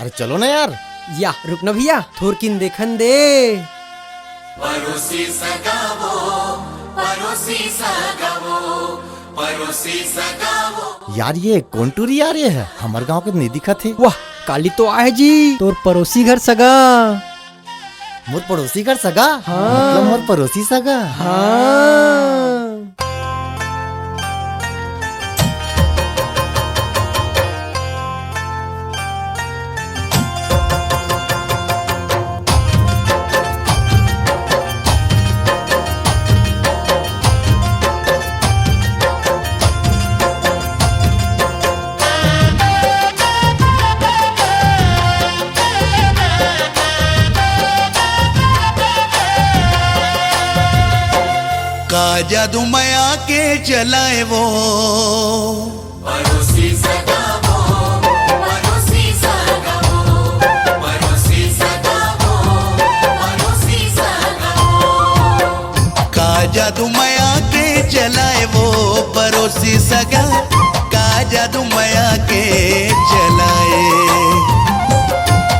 अरे चलो ना यार। या रुक ना भैया, थोरकिन देखन दे। परोसी सगावो, परोसी सगावो, परोसी सगावो। यार ये कौन टूरी आ रही है? हमारे गांव के नहीं दिखा थे। वाह काली तो आए जी, तोर पड़ोसी घर सगा। मोर पड़ोसी घर सगा? हाँ। मतलब मोर पड़ोसी सगा। हाँ। का जादू माया के चलाए वो, परोसी सगावो, परोसी सगावो, परोसी सगावो, परोसी सगावो। का जादू माया के चलाए वो, परोसी सगा। का जादू माया के चलाए,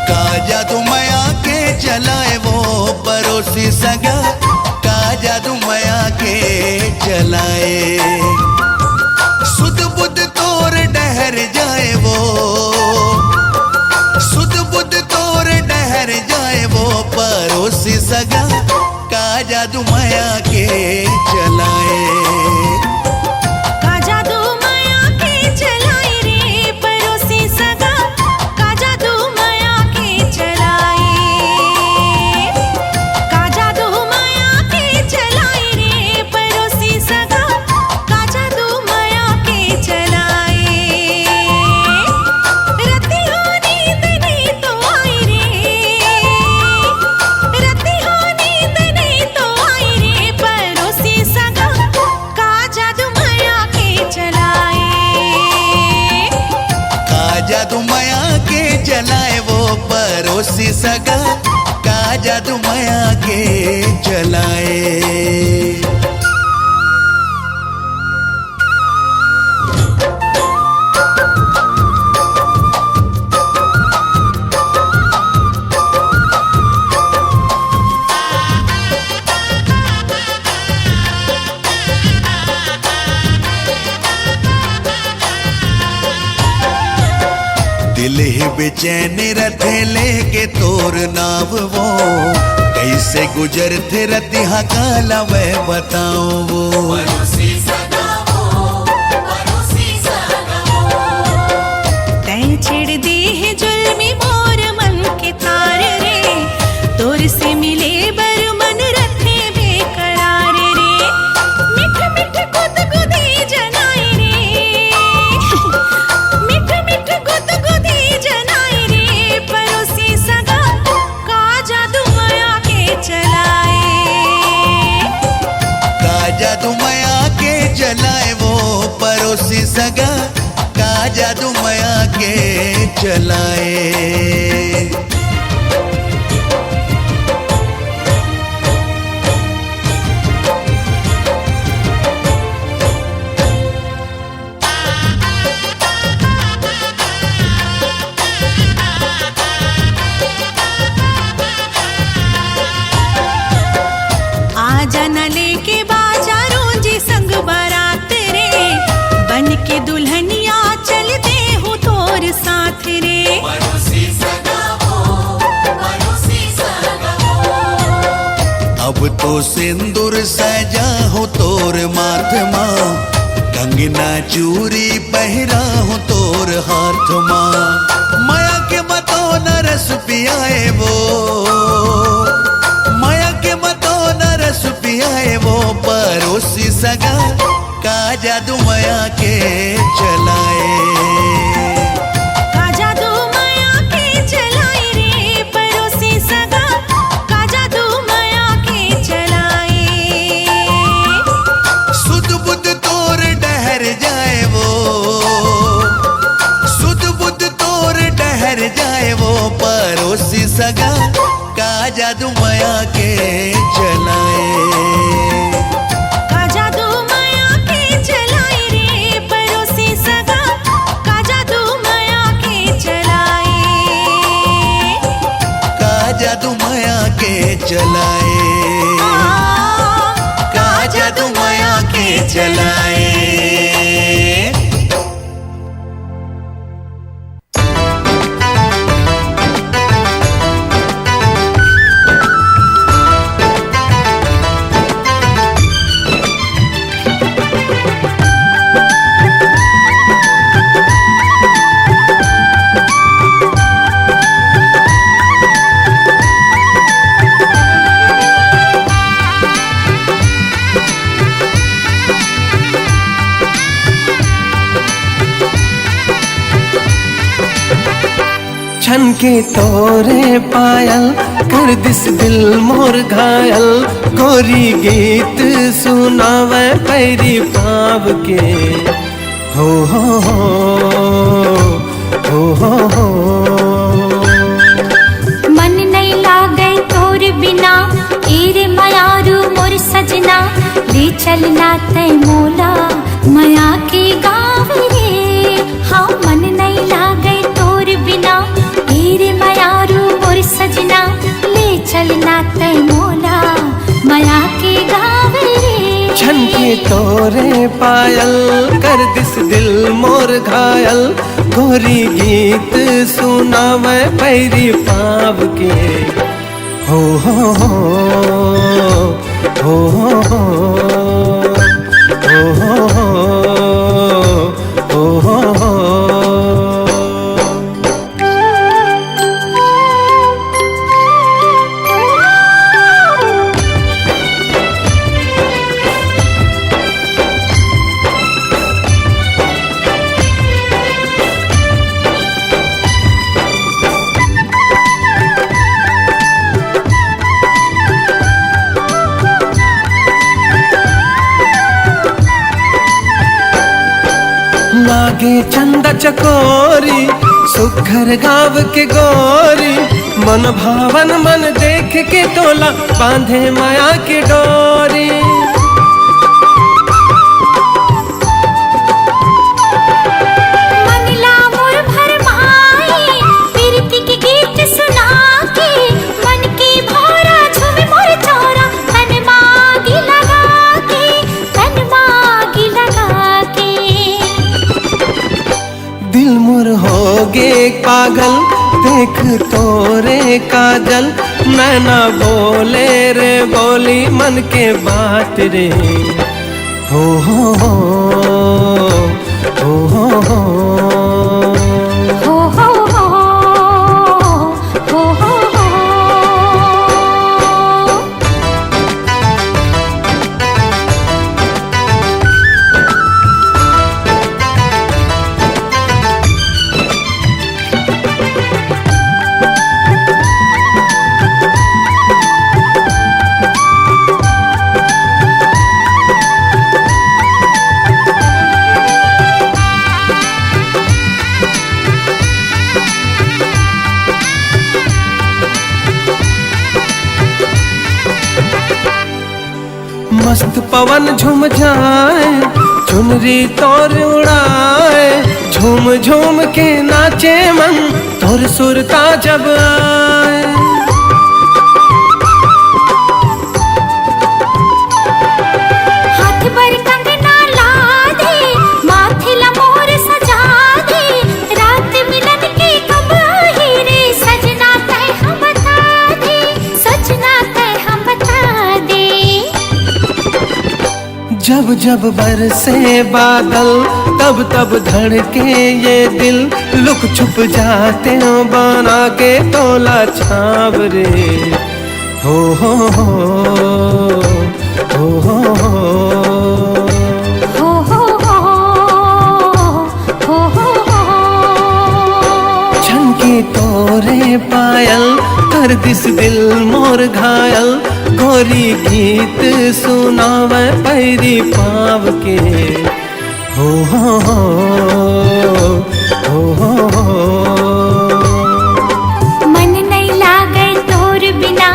का जादू माया के चलाए वो, परोसी सगा। जादू माया के चलाए, सुध बुध तोर डहर जाए वो, सुध बुध तोर डहर जाए वो, परोसी सगा। का जादू माया के चलाए, जादू माया के चलाए वो, परोसी सगा। का जादू माया के चलाए। दिल ही बेचैन रथे लेके तोर नाव वो, कैसे गुजर थे रतिहा काला वह बताओ वो। परोसी सगावो, परोसी सगावो। तैं छेड़ दी है जुल्मी मोर मन के तार रे, तोर से मिले बर मन रथे बेकरार रे। मिठ मिठ गुद गुदी जनाई रे, मिठ मिठ गुद गुदी जनाई रे, परोसी सगा। का जादू माया के चलाए, का जादू माया के चलाए वो, परोसी सगा। का जादू माया के चलाए। आजा न लेके बाजारों जी संग बारात रे, बन के दुल्हनिया चलते हो तोर साथ रे। परोसी सगावो, परोसी सगावो। अब तो सिंदूर सजा हो तोर माथ माँ, कंगना चूरी पहरा हो तोर हाथ माँ। माया के मतो न रस पियाए वो, माया के मतो न रस पियाए वो, परोसी सगा। का जादू माया के चलाए, का जादू माया के चलाए रे, परोसी सगा। का जादू माया के चलाए, सुध बुध तोर डहर जाए वो, सुध बुध तोर डहर जाए वो, परोसी सगा। का जादू माया के चलाए, का जादू माया के चलाए रे, परोसी सगा। चलाए, का जादू माया के चलाए। छन के तोरे पायल कर दिस दिल मोर घायल, गोरी गीत सुनावे पैरी पाव के। हो हो हो हो हो हो। मन नहीं लागे तोर बिना, एरे मयारू मोर सजना, ले चलना तै मोला माया के गाँव रे। हाँ मन नहीं लागे तोर बिना, एरे मयारू मोर सजना, ले चलना तै मोला माया के गाँव रे। छन के तोरे पायल कर दिस दिल मोर घायल, गोरी गीत सुनावे पैरी पाव के। हो हो हो हो हो हो हो हो हो हो। लागे चंदा चकोरी सुघर गाँव के गोरी, मन भावन मन देख के तोला बांधे माया की डोरी। मंगला मोर भरमाई प्रीति के गीत सुना के, मन की भौरा झूमे मोर चौरा, तन मागी लगा के, तन मागी लगा के। दिल मुर होगे पागल देख तोरे काजल, नैना बोले रे बोली मन के बात रे। हो हो हो हो हो हो। हो हो हो हो हो हो। मस्त पवन झूम जाए, चुनरी तोर उड़ाए, झूम झूम के नाचे मन तोर सुरता जब आए। हाथ पर कंगना ला दे, माथे ला मोर सजा दे, रात मिलन की कब आई रे, सजना तै हम बता दे, सजना तै हम बता दे। जब जब बरसे बादल तब तब धड़के ये दिल, लुक छुप जाते हो बना के तोला छाव रे। हो हो हो हो हो हो। हो हो हो हो हो हो। छनके तोरे पायल कर दिस दिल मोर घायल, गोरी गीत सुनावे पैरी पाव के। हो हो हो हो हो हो। मन नहीं लागे तोर बिना,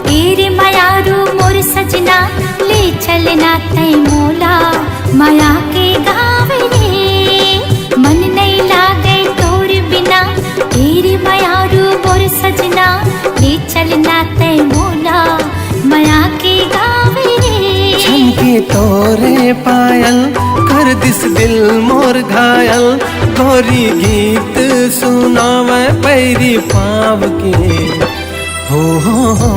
तेरे मायारू मोर सजना, ले चलना तै मोला माया के गाँव रे। मन नहीं लागे तोर बिना, तेरे मायारू मोर सजना, ले चलना तै मोला पायल कर दिस दिल मोर घायल गोरी गीत सुनावे पैरी पाव के हो हो हो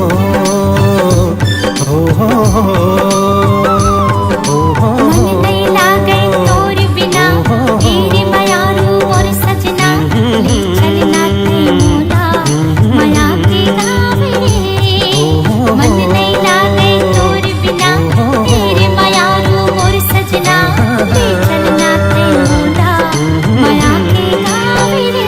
हो हो हो मन नहीं लागे तोर बिना तेरे मायारू मोर सजना ले चलना ते मोला माया के गाँव रे मन नहीं लागे तोर बिना तेरे मायारू मोर सजना ले चलना ते मोला माया के गाँव रे।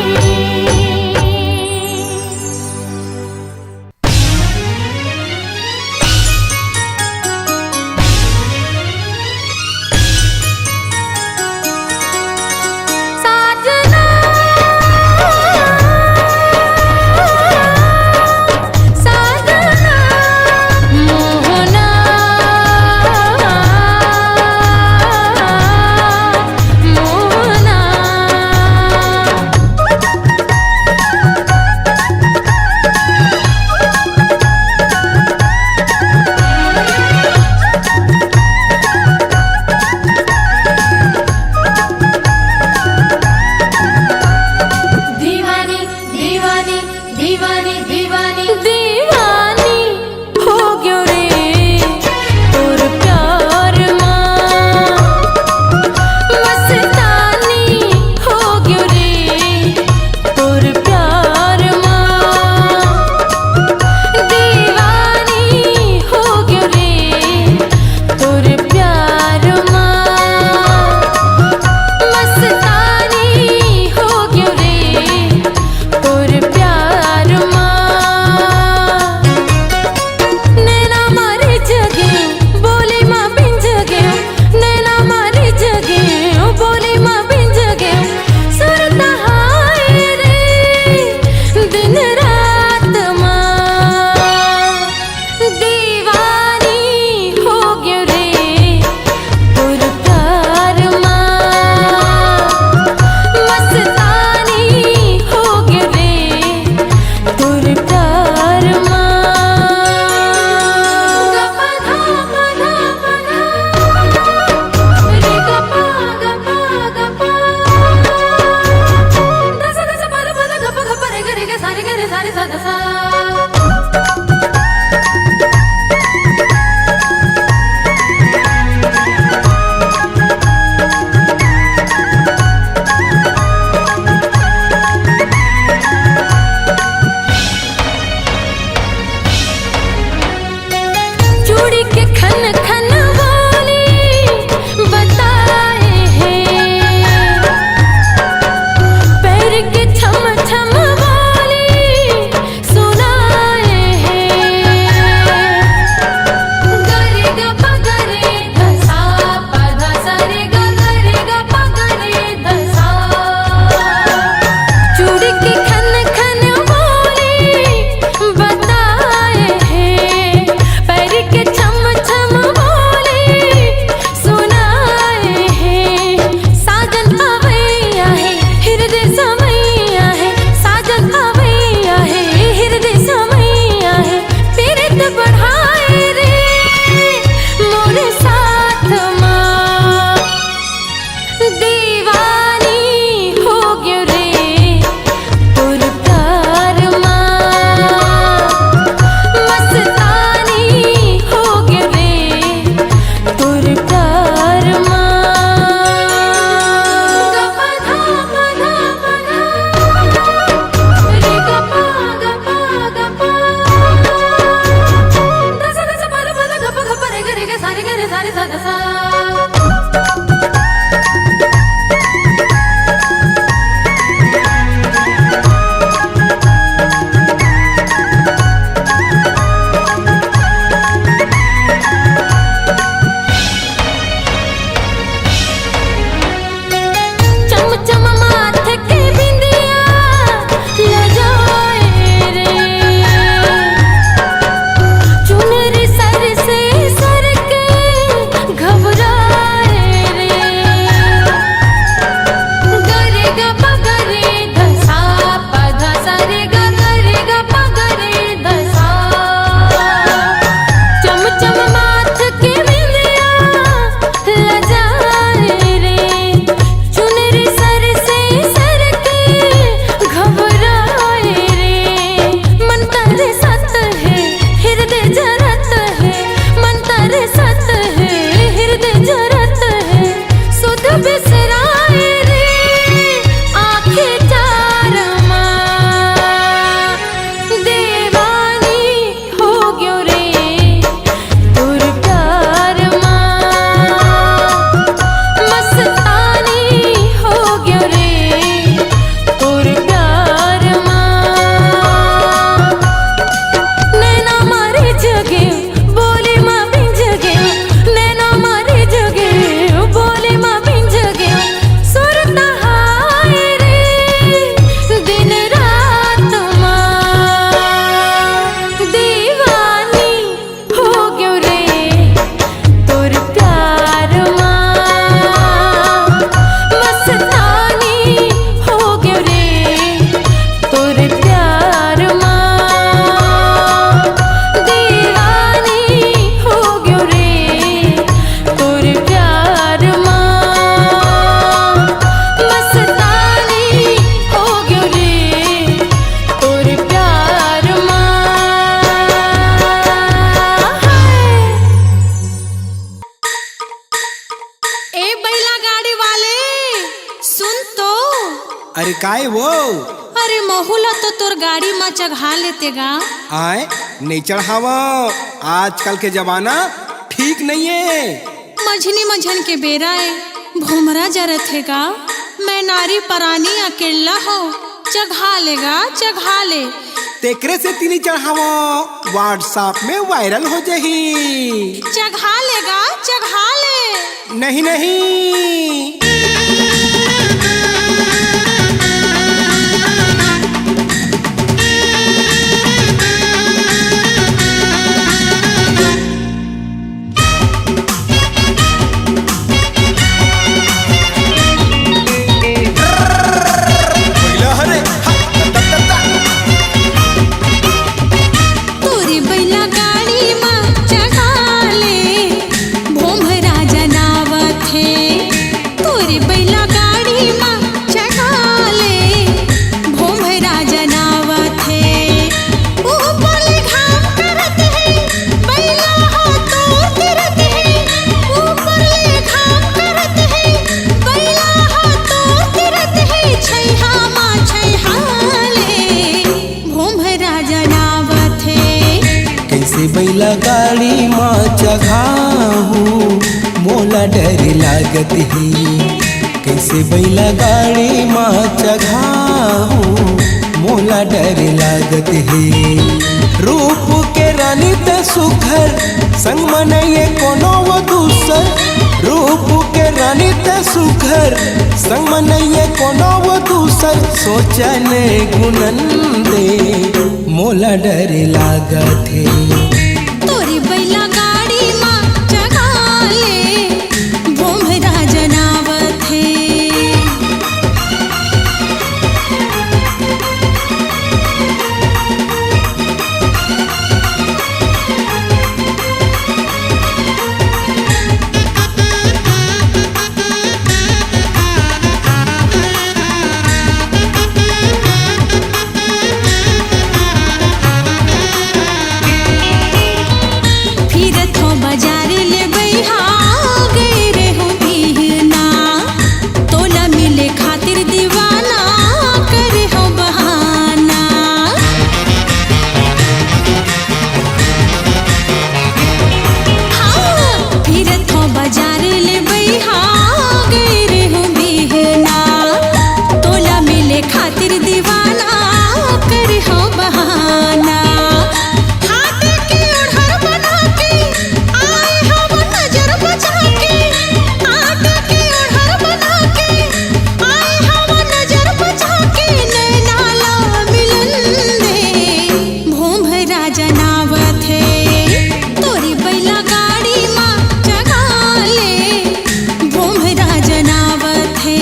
ए बैला गाड़ी वाले सुन तो। अरे काय वो अरे महुला तो तोर गाड़ी में चढ़ा लेते गा। आए नहीं चढ़ावा, आजकल के जमाना ठीक नहीं है। मझनी मझन के बेरा है, भूमरा जरत है गा। मैं नारी परानी अकेला हो, चढ़ा लेगा चढ़ा ले। तेकरे से तीनी चढ़ावा, व्हाट्सएप में वायरल हो जाही। चढ़ा लेगा चढ़ा ले। नहीं नहीं तोरी बैला गाड़ी में चढ़ा ले, भोमरा जनावत है। तोरी बैला गाड़ी में चढ़ा ले, भोमरा जनावत है। ऊपर ले घाम करत है, बैला हो तो तिरत है। ऊपर ले घाम करत है, बैला हो तो तिरत है। छैहा माँ छैहा ले, भोमरा जनावत है। कैसे बैला गाड़ी माँ चढ़ाहू, मोला डर लागत है। कैसे बैला गाड़ी माँ चढ़ाहू, मोला डर लागत है। रूप के रानी त सुघर, संग मनइए कोनो वो दूसर। रूप के रानी त सुघर, संग मनइए कोनो वो दूसर। सोचन गुनन दे, मोला डर लागत है। तोरी बैला गाड़ी में चढ़ा ले, भोमरा जनावत है। फिरत हो बाजार ले बैहा गए रे हो बिहना। तोला मिले खातिर दीवाना करे हो बहाना। हाँ फिरत हो बाजार ले बैहा गए रे हो बिहना। तोला मिले खातिर दीवाना करे हो बहाना। हाथ के ओढ़र बना के आए हो नजर बचा के। हाथ के ओढ़र बना के आए हो नजर बचा के। नैना ला मिलन दे, भोमरा जनावत है। तोरी बैला गाड़ी में चढ़ा ले, भोमरा जनावत है।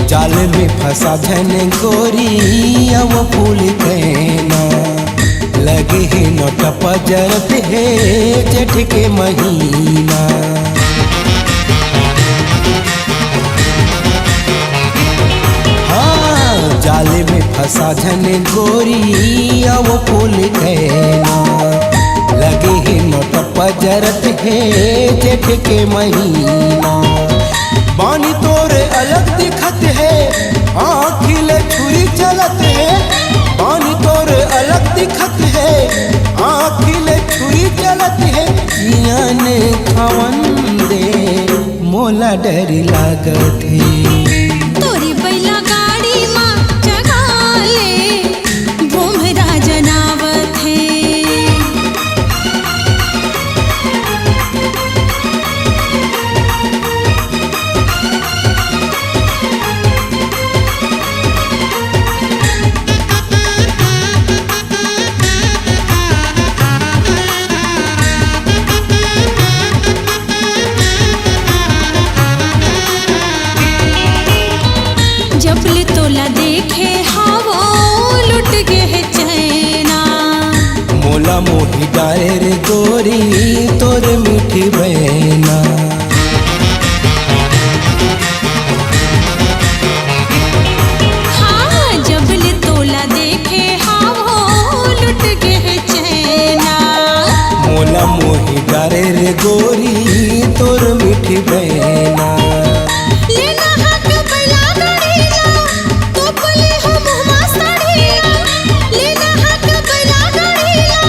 जाल में फंसा धन गोरी, अब फूल कहना लगे है नोट पजरत है। जेठ के महीना हाँ, जाल में फंसा धन गोरी, अब फूल कहना लगे है नोट पजरत है। जेठ के महीना बानी तोरे अलग दिखत है, आँखिले छुरी चलत है। बानी तोरे अलग दिखत है, आँखिले छुरी चलत है। जियान खवन दे, मोला डर लागत है। तोरी बैला गाड़ी में चढ़ा ले, भोमरा जनावत है। मोला मोही डारे रे गोरी तोर मीठी बहना। हाँ जबल तोला देखे हाँ वो लुट गए चैना। मोला मोही डारे रे गोरी तोर मीठी बहना। लेना हक बैला गड़ीला तो पले हो मुहमा साड़ीला। लेना हक बैला गड़ीला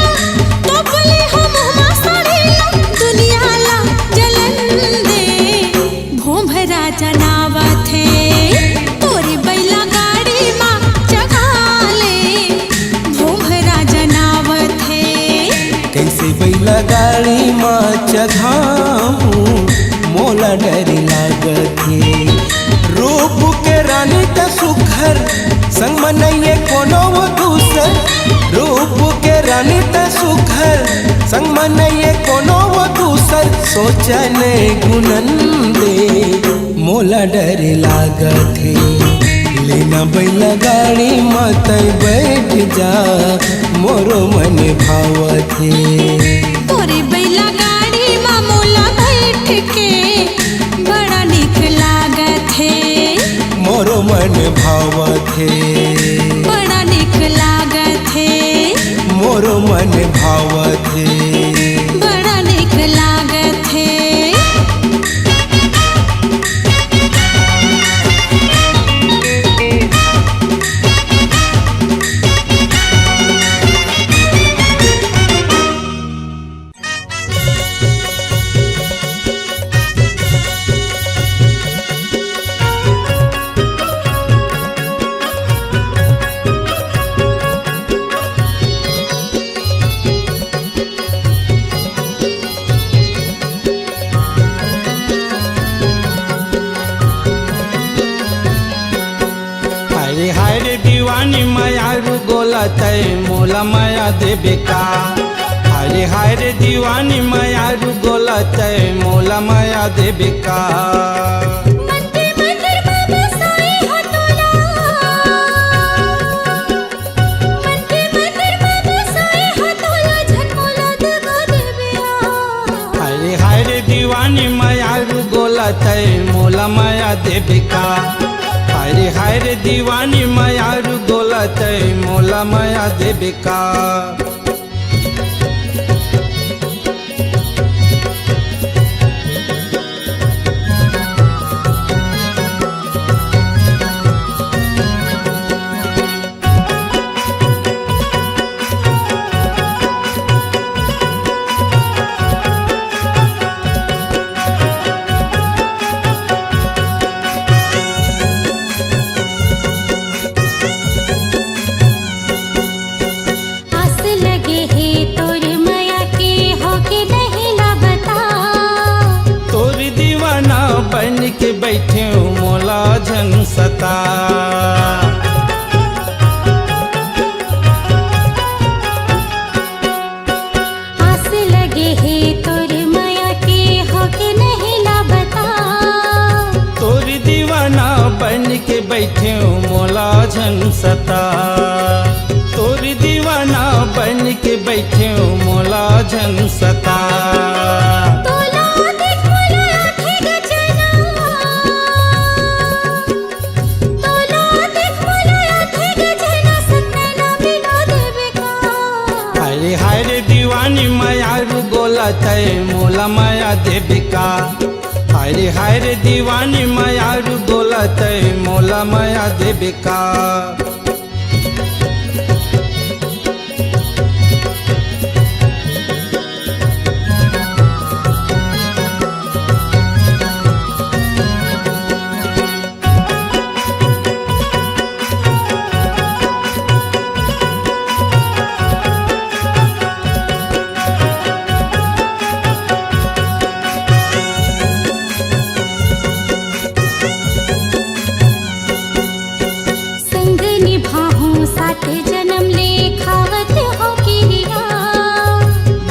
तो पले हो मुहमा साड़ीला। दुनिया ला जलन दे भोंभरा जनावत है तोरी बैला गाड़ी माँ जगा ले भोंभरा जनावत है। कैसे बैला गाड़ी माँ चघाऊं मोला डर लागत है। रूप के रानी त सुखर संग मनइए कोनो वो दूसर। रूप के रानी त सुखर संग मनइए कोनो वो दूसर। सोचने गुनन दे मोला डर लागत है। लेना बैला गाड़ी मत बैठ जा मोरो मन भावत है। तोरे बैला गाड़ी माँ मोला बैठ के बड़ा निक लागत है। मोरो मन भावत है। बड़ा निक लागत है। मोरो मन भावत है। बड़ा निक लागत है। हाय हाय रे दीवानी मायारू गोलत मोला माया देबे का। हाय हाय रे दीवानी मायारू गोलत मोला माया देबे का। मंदिर मंदिर बाबा साई हो तोला। मंदिर मंदिर बाबा साई हो तोला झटमोला दगा देबिया। हाय हाय रे दीवानी मायारू गोलत मोला माया देबे का। हाय हाय रे दीवानी मायारू गोलत मोला माया देबे का। आस लगे है तोर माया के हो के नहीं ला बता। तोरी दीवाना बन के बैठे हूँ मोला जन सता। आस लगे है तोर माया के हो के नहीं ला बता। तोरी दीवाना बन के बैठे हूँ मोला जन सता। तोरी दीवाना बन के बैठे हूँ मोला जन सता। तोला देख मोला आँखें गचना। तोला देख मोला आँखें गचना सपने ना मिला देबे का। हाय हाय रे दीवानी मायारू गोलत मोला माया देबे का। हाय हाय रे दीवानी मायारू गोलत मोला माया देबे का।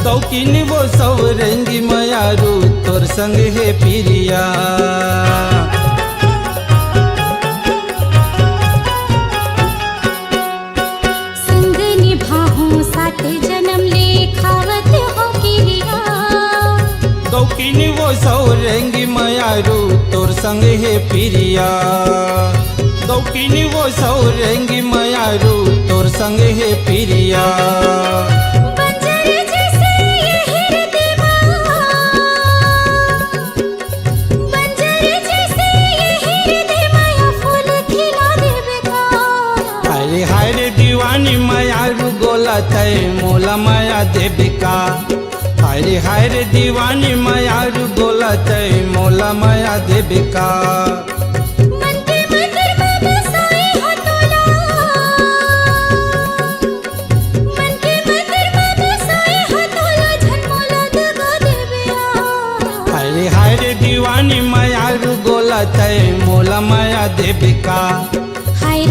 शौकीन वो सब रंगी मयारू तोर संग है पिरिया। संग निभाहूं साथ जन्म ले सौरेंगी मयारू तोर संग हे पिरिया गौकिनी वो सौरेंगी मयारू तोर संग हे पिरिया बंजर जैसे ये हृदयवा, बंजर जैसे ये हृदयवा फूल खिला देवे का। हाय हाय रे दीवानी मयारू गोला तय मोला माया देविका हाय रे दीवानी मयारू गोला तय मोला माया देविका मन के मंदिर में बसाए हो तोला, मन के मंदिर में बसाए हो तोला झनमोला दगा देवे हाय रे दीवानी मयारू गोला तय मोला माया देविका हाय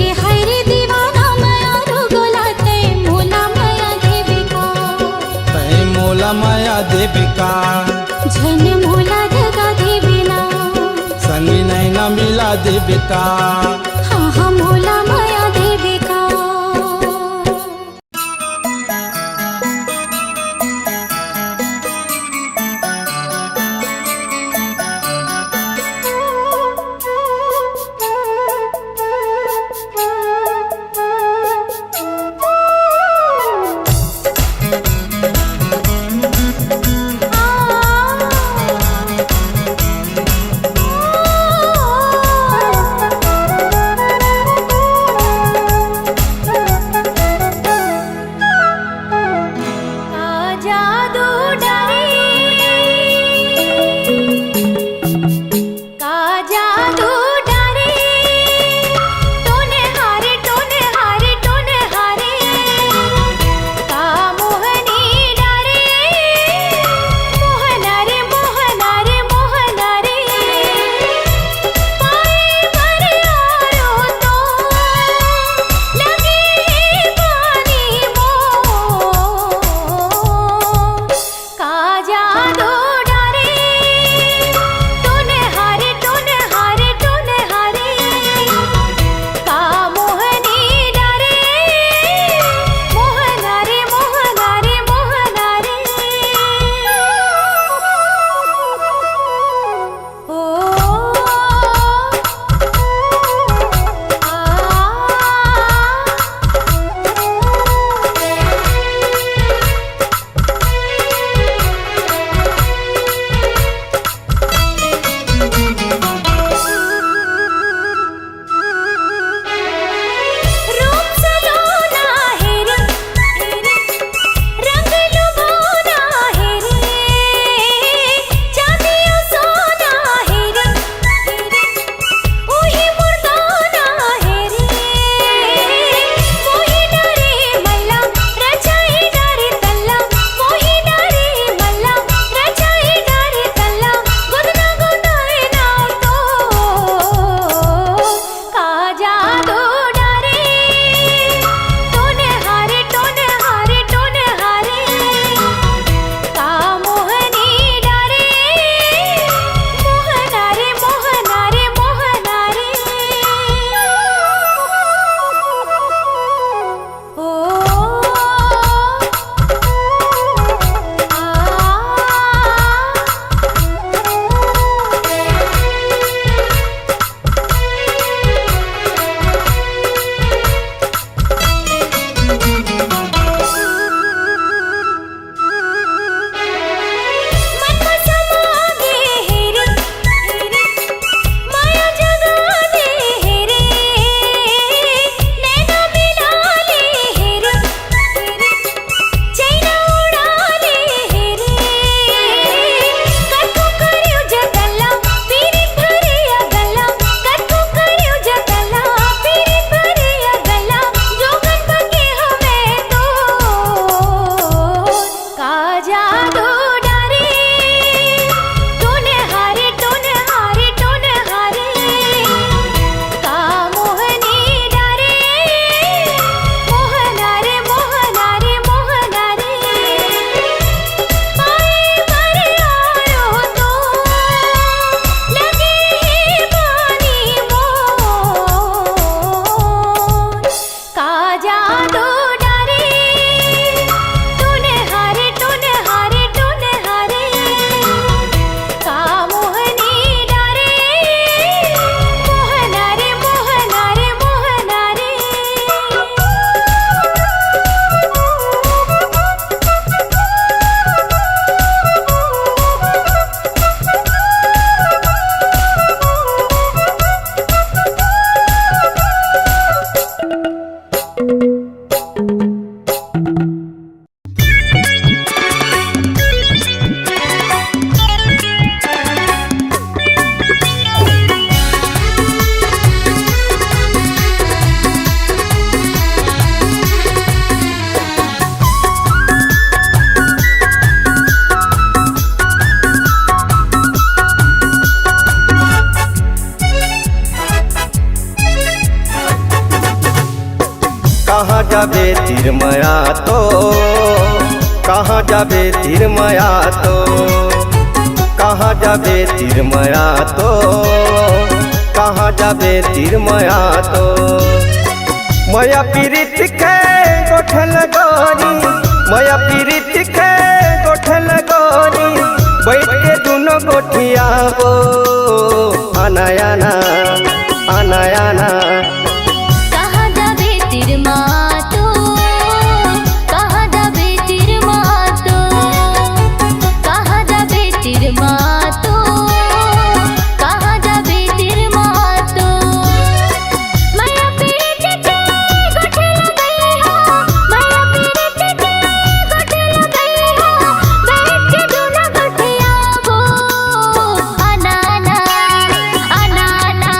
रे दीवाना माया गोला ते मोला माया देविका तय मोला माया देविका झन मोला दगा देविना संगी नहीं न मिला देविका हाँ हाँ मोला माया देविका जाबे तीर माया तो कहाँ जाबे तीर माया तो कहाँ जाबे तीर माया तो कहाँ जाबे तीर माया तो माया पीरित के गोठल गोरी माया पीरित के गोठल गोरी बैठ के दोनों गोठिया वो आना आना आना आना कहाँ जाबे तीर मातो कहाँ जाबे तीर मातो कहाँ जाबे तीर मातो कहाँ जाबे तीर मातो माया पीरित के गोठल गई हो माया पीरित के गोठल गई हो बैठ के दोनों गोठिया वो आना आना आना आना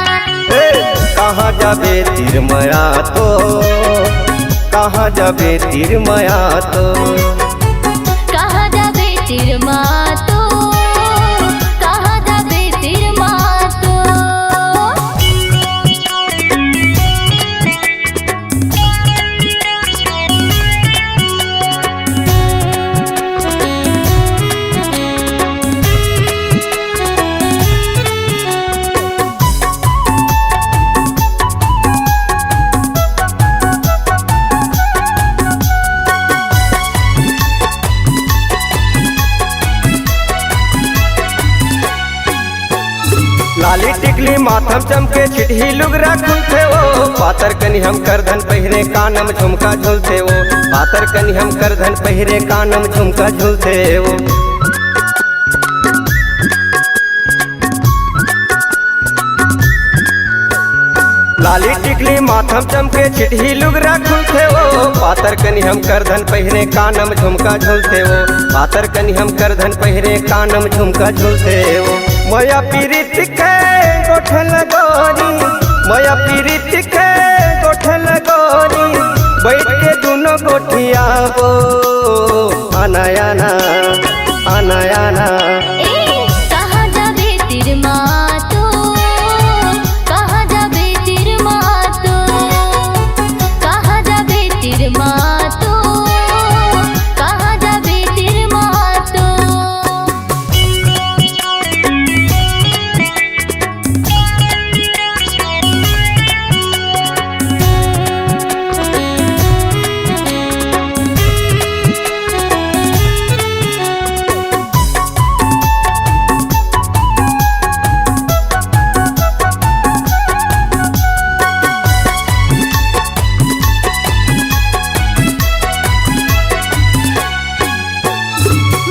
कहाँ जाबे तीर माया तो कहाँ जाबे तीर माया तो कहाँ जाबे तीर मातो कहाँ जाबे तीर मातो लाली टिकली माथम चमके चिट्ठी लुगरा खुलते वो पातर कनी हम करधन पहिरे कानम झुमका झुलते वो पातर कनी हम करधन पहिरे कानम झुमका झुलते वो लाली टिकली माथम चमके चिट्ठी लुगरा खुलते वो पातर कनी हम करधन पहिरे कानम झुमका झुलते वो पातर कनी हम करधन पहिरे कानम झुमका झुलते वो माया पीरित के गोठल गोरी माया पीरित के गोठल गोरी बैठ के दोनों गोठिया वो आना आना आना आना ए कहाँ जाबे तीर मातो कहाँ जाबे तीर मातो कहाँ जाबे तीर मातो कहाँ जाबे तीर मातो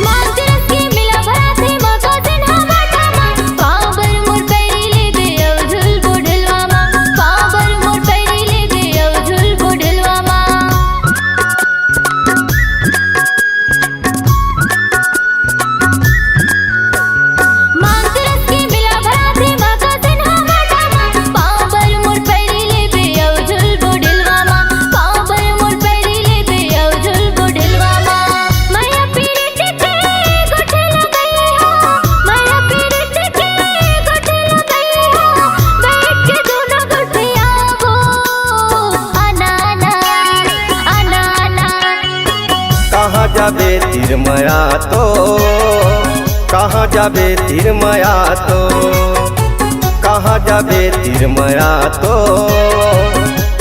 मातरस के मिला भरा थे मका जन्हा बाटा मा पावर मोर पैरी ले दे अवझुल बोढलवा मा पावर मोर पैरी ले दे अवझुल बोढलवा मा मातरस के मिला भरा थे मका जन्हा बाटा मा पावर मोर पैरी ले दे अवझुल बोढलवा मा पावर मोर पैरी ले दे अवझुल बोढलवा मा माया पीरित के गोठल गई हो माया पीरित के गोठल गई हो बैठ के दोनों गोठिया वो आना आना आना आना कहाँ जाबे तीर माया तो कहाँ जाबे तीर माया तो कहाँ जाबे तीर माया तो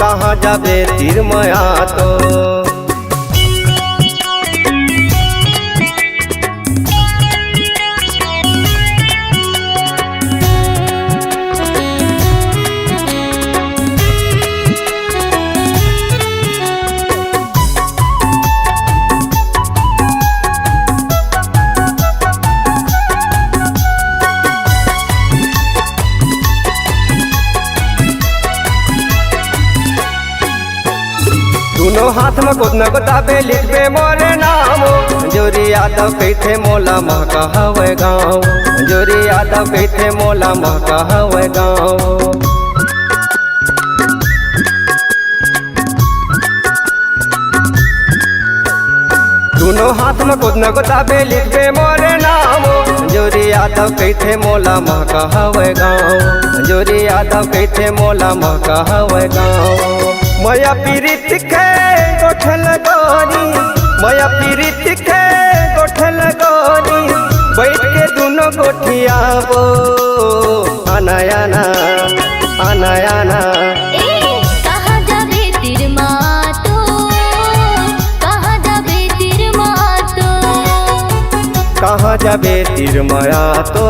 कहाँ जाबे तीर माया तो दोनों हाथ में खुद न गोताबे लिखबे मोरे नाम जोरी यादव कहते मोला महका हवे गाँव जोरी यादव कहते मोला महका हवे गाँव दोनों हाथ में खुद न गोताबे लिखबे मोरे नाम जोरी यादव कहते मोला महका हवे गाँव जोरी यादव कहते मोला महका हवे गाँव माया पीरित के माया पीरित के गोठल गोरी बैठ के दोनों गोठियाबो आना आना आना आना कहाँ जाबे तिर मातो, कहाँ जाबे तिर मातो, कहाँ जाबे तिर माया तो,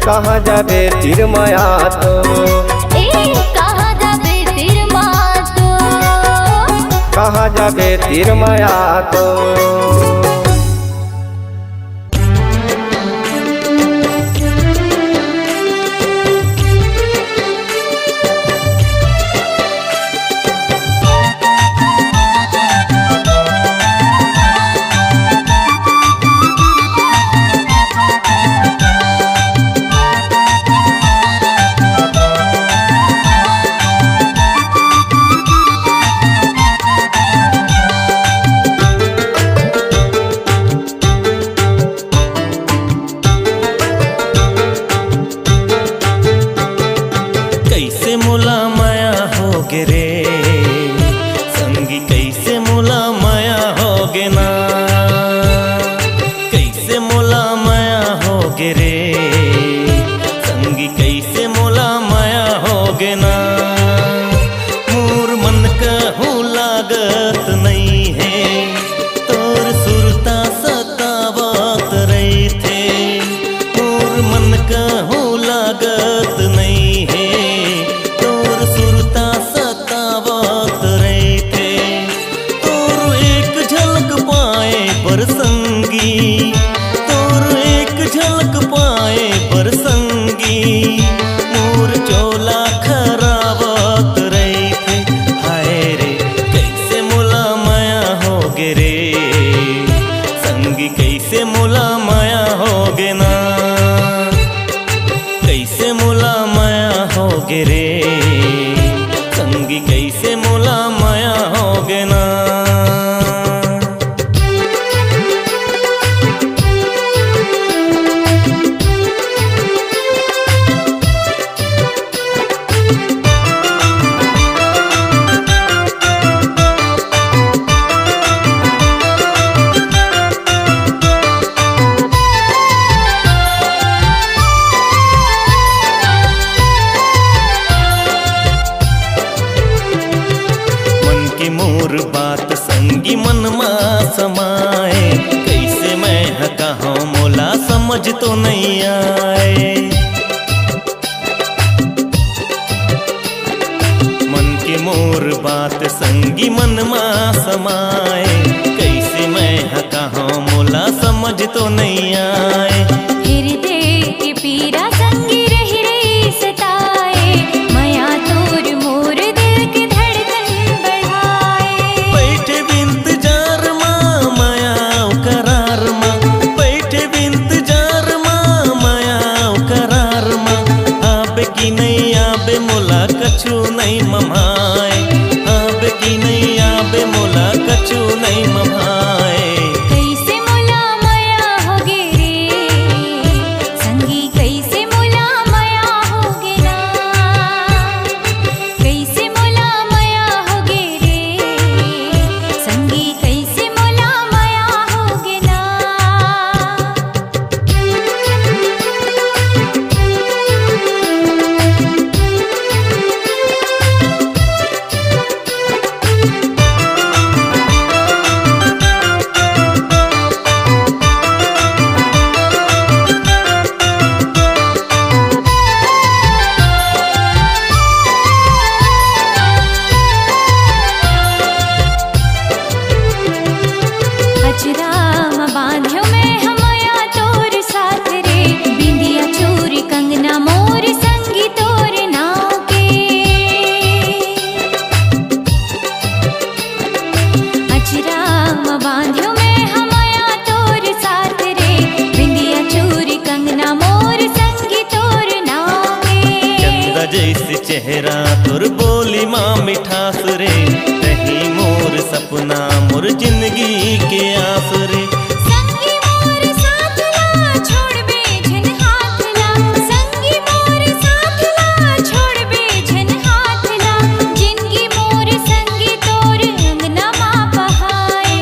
कहाँ जाबे तिर माया तो, कहाँ जाबे तिर मातो, कहाँ जाबे तिर माया तो। कैसे मुला माया होगे रे संगी, कैसे मुला माया होगे ना, कैसे मुला माया होगे रे संगी, कैसे मुला माया होगे ना। मोर मन कहूँ लागत नहीं है तोर सुरता सतावत रही थे, मोर मन कहूँ लागत नहीं है तोर सुरता सतावत रही थे। तोर एक झलक पाए पर संगी, तोर एक झलक पाए पर संगी, मोर चोला खरावत रही थे। हाय रे कैसे मुला माया होगे रे संगी, कैसे मुला माया होगे ना, कैसे मुला माया होगे रे संगी, कैसे मुला माया होगे ना। मन की मोर बात संगी मन मा समाए, कैसे मैं कहाँ मोला समझ तो नहीं आए। मन की मोर बात संगी मन मा समाए, कैसे मैं कहाँ मोला समझ तो नहीं आए। हृदय की पीड़ा संगी रही रही सताए, माया तोर मोर दिल की धड़कन बढ़ाए। बैठे बिंत जार माँ माया करार माँ, बैठे बिंत जार माँ माया करार माँ, आबे की नहीं आबे मोला कछु नहीं ममाए, आबे की नहीं आबे मोला कछु नहीं ममाए। कैसे मुला माया होगे रे संगी, कैसे मुला माया होगे ना, कैसे मुला माया होगे रे संगी, कैसे मुला माया होगे ना। अचराम बांध्यो मैं हमया तोर साथ रे, बिंदिया चूरी कंगना मोर संगी तोर नाव के। अचराम बांध्यो मैं हमया तोर साथ रे, बिंदिया चूरी कंगना मोर संगी तोर नाव के। चंदा जैसे चेहरा तोर बोली माँ मिठास रे, कहीं मोर सपना मोर जिंदगी के आस रे। संगी मोर साथ ला छोड़ बेझन हाथ ला, संगी मोर साथ ला छोड़ बेझन हाथ ला, जिंदगी मोर संगी तोर अंगना माँ बहाए,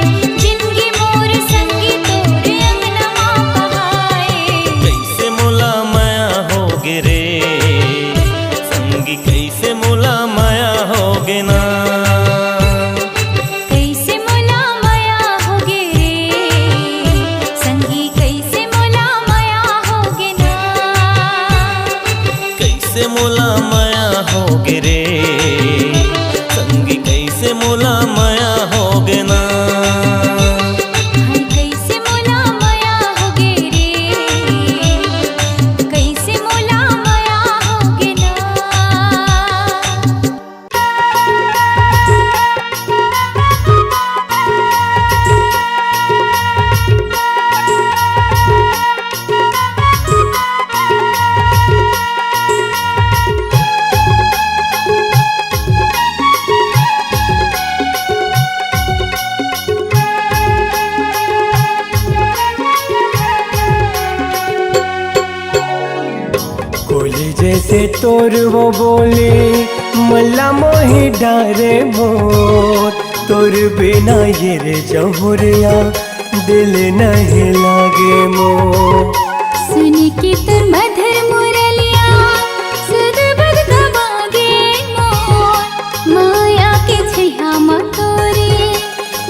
जैसे तोर वो बोले मल्ला मोही डारे मोर, तोर बिना ये रे जहुरिया दिल नहीं लागे मोर। सुन के तुर मधुर मुरलिया सुध बुध गवागे मोर, माया के छैया मकोरे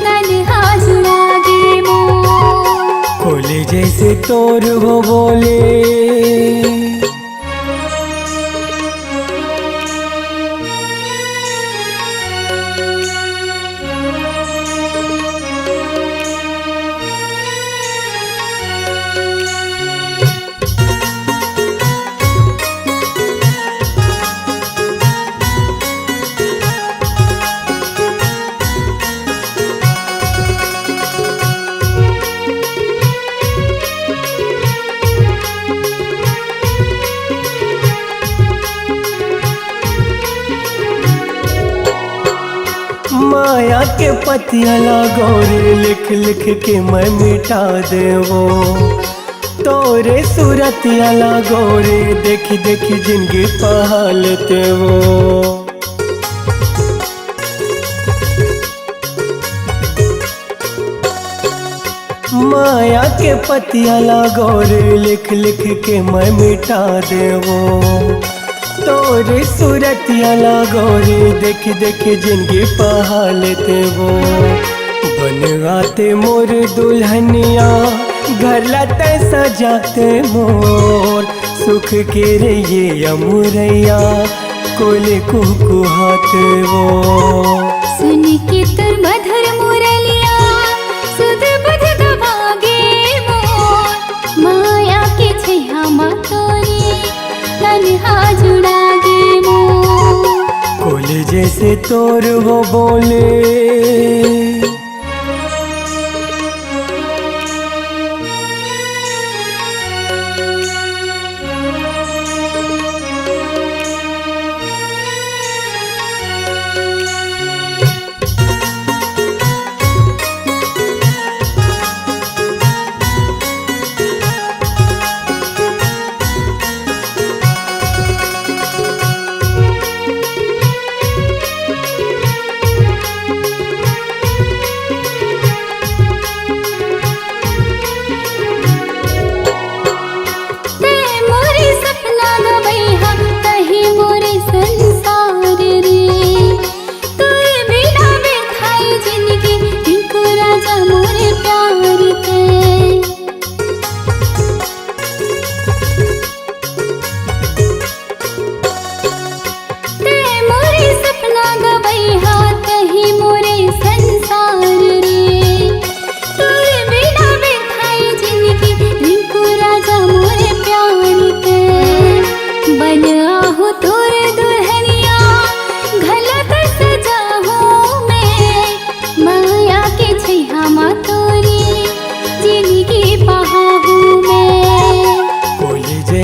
नन्हा जुड़ागे मोर। खोले जैसे तोर वो बोले माया के पतिया लागोरे लिख लिख के मैं मिटा देवो, तोरे सूरतिया लागोरे देखी देखी जिंदगी पहालते वो। माया के पतिया लागोरे लिख लिख के मैं मिटा देवो, तोरे सूरतिया लागोरे देखी देखी जिंदगी पहालते वो। बनवाते मोर दुल्हनिया घर लाते सजाते मोर, सुख के रे ये अमुरैया कोले कुकुहाते वो। सुन के तुर मधुर मुरलिया सुध बुध गवागे मोर, माया के छैया मकोरे नन्हा जुड़ागे मोर। कोले जैसे तोर वो बोले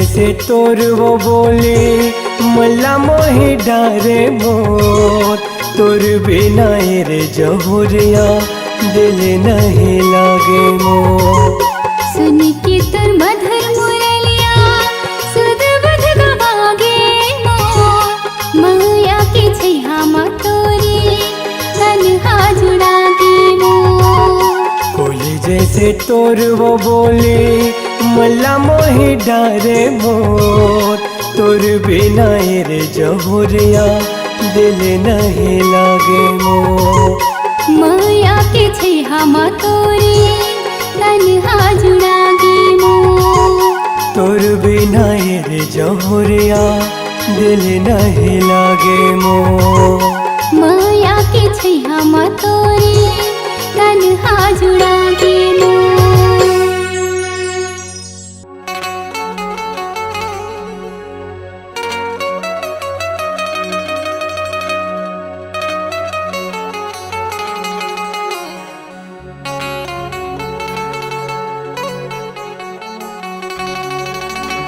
से तोर वो बोले मल्ला मोही डारे मोर, तोर बिना रे जहुरिया दिल नहीं लागे मोर। सुन के तुर मधुर मुरलिया सुध बुध गवागे मोर, माया के छैया मकोरे नन्हा जुड़ागे मोर। कोले जैसे तोर वो बोले मल्ला मोही डारे मोर, तोर बिना रे जहुरिया दिल नहीं लागे मोर। माया के छैया मकोरे नन्हा जुड़ागे मोर। तोर बिना रे जहुरिया दिल नहीं लागे मोर। माया के छैया मकोरे नन्हा जुड़ागे मोर।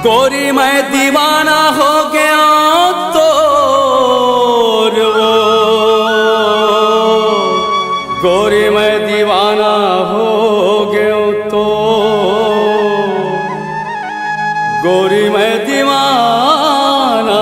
गोरी मैं दीवाना हो गया तोर वो, गोरी मैं दीवाना हो गया तो, गोरी मैं दीवाना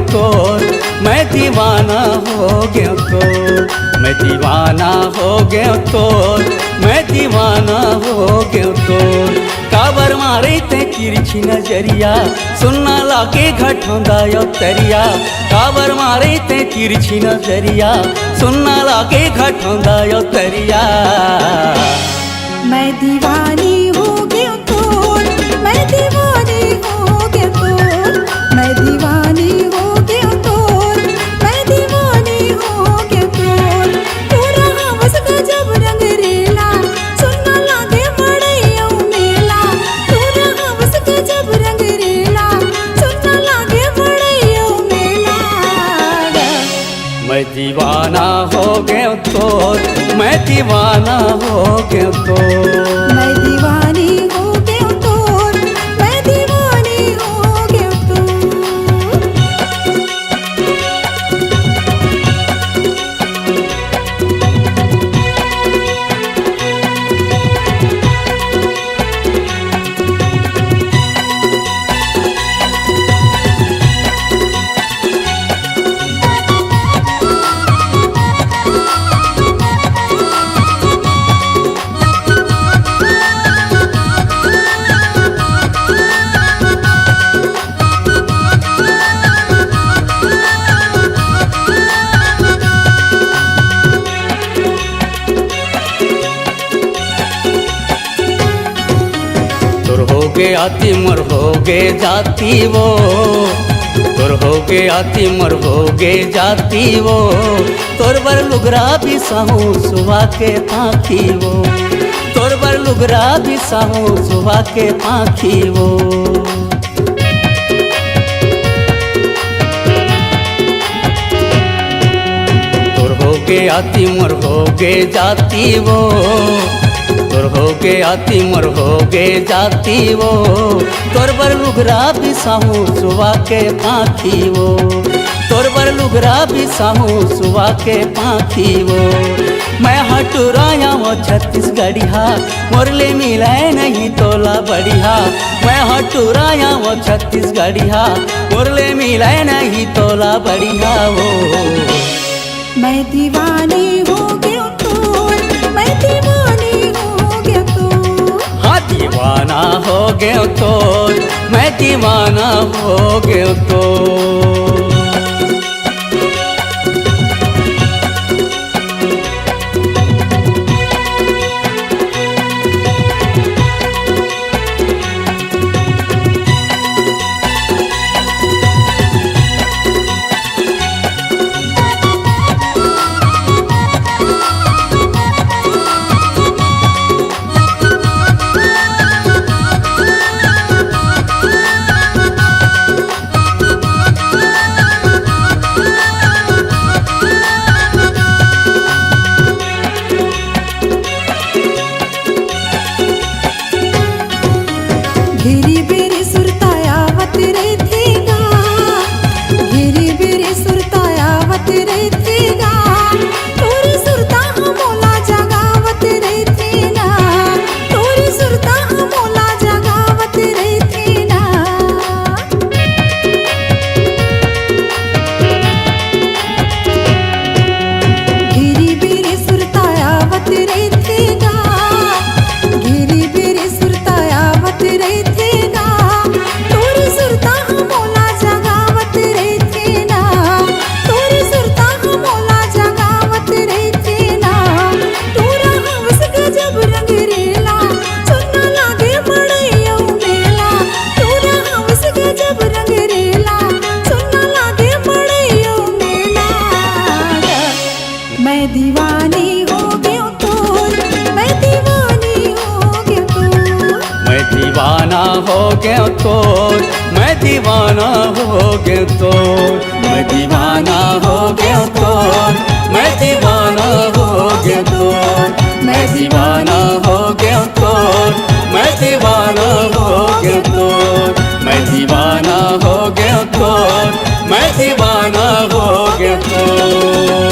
तोर, मैं दीवाना हो गया तोर, मैं दीवाना हो गया तोर, मैं दीवाना हो गया तोर। काबर मारे ते तिरछी नजरिया, सुनना लागे घटोंदा यो तरिया। काबर मारे ते तिरछी नजरिया, सुनना लागे घटोंदा यो तरिया। मैं दीवानी हो गया तोर, मैं दीवानी हो गया तोर, मैं दीवानी हो गया तोर, मैं दीवानी हो गया तोर। तू रहा बस गजब रंग रेला, सुनना लागे मड़ैया मेला। तू रहा बस गजब रंग रेला, सुनना लागे मड़ैया मेला। मैं दीवाना हो गया तोर, मैं दीवाना हो गया तोर, मैं दीवानी हो गया तोर, मैं दीवानी हो गया तोर। तुर हो गया तिमर हो गे जाती वो, तुर हो गया तिमर हो गे जाती वो। तोर बर लुगरा भी साहू सुबह के पाखी वो, तोर बर लुगरा भी साहू सुबह के पाखी वो। तुर हो गया तिमर हो गे जाती वो, तुर हो गया तिमर हो गे जाती वो। तोर बर लुगरा भी साहू सुबह के पाखी वो, तोर बर लुगरा भी साहू सुबह के पाखी वो। मैं हटुराया वो छत्तीसगढ़िया, मोरले मिलाए नहीं तोला बढ़िया। मैं हटुराया वो छत्तीसगढ़िया, मोरले मिलाए नहीं तोला बढ़िया वो। मैं दीवानी हो गया तोर, मैं दीवानी हो गया तोर। हाँ दीवाना हो गया तोर, मैं दीवाना हो गया तोर। घेरी बेरी सुरतायावत रहतेगा, घेरी बेरी सुरतायावत रहतेगा। तोरी सुरता मोला जगावत रहतेना, तोरी सुरता मोला जगावत रहतेना। घेरी बेरी सुरतायावत रहतेगा, घेरी बेरी सुरतायावत रहतेगा। तोरी सुरता मोला जगावत रहतेना, तोरी सुरता मोला जगावत रहतेना। तोरा हवस गजब रंग रेला, सुनना लागे मड़ैया मेला। तोरा हवस गजब रंग रेला, सुनना लागे मड़ैया मेला। मैं दीवानी हो गया तोर, मैं दीवानी हो गया तोर। मैं दीवाना हो गया तोर, मैं दीवाना हो गया तोर, मैं दीवाना हो गया तोर, मैं दीवाना हो गया तोर, मैं दीवाना हो गया तोर, मैं दीवाना हो गया तोर, मैं दीवाना हो गया तोर, मैं दीवाना हो गया तोर।